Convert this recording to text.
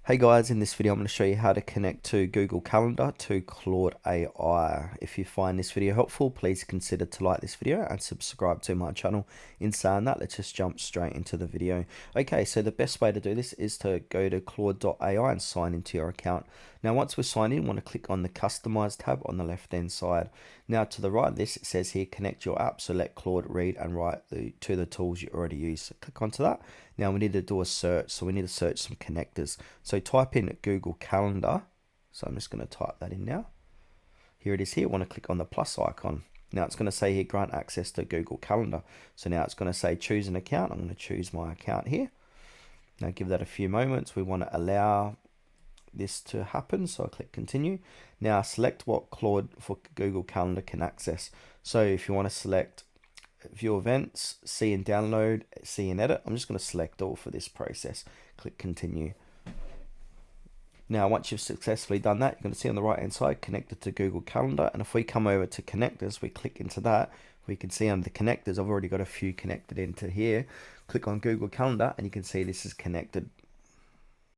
Hey guys, in this video I'm going to show you how to connect to Google Calendar to Claude AI. If you find this video helpful, please consider to like this video and subscribe to my channel. In saying that, let's just jump straight into the video. Okay, so the best way to do this is to go to Claude AI and sign into your account. Now once we're signed in, we want to click on the Customize tab on the left hand side. Now to the right of this, it says here connect your app, so let Claude read and write to the tools you already use. So click onto that. Now we need to do a search, so we need to search some connectors. So type in Google Calendar. So I'm just going to type that in now. Here it is here. I want to click on the plus icon. Now it's going to say here grant access to Google Calendar. So now it's going to say choose an account. I'm going to choose my account here. Now give that a few moments. We want to allow this to happen, so I click continue. Now select what Claude for Google Calendar can access. So if you want to select view events, see and download, see and edit, I'm just going to select all for this process. Click continue. Now once you've successfully done that, you're going to see on the right hand side connected to Google Calendar, and if we come over to connectors, we click into that, we can see under the connectors I've already got a few connected into here. Click on Google Calendar and you can see this is connected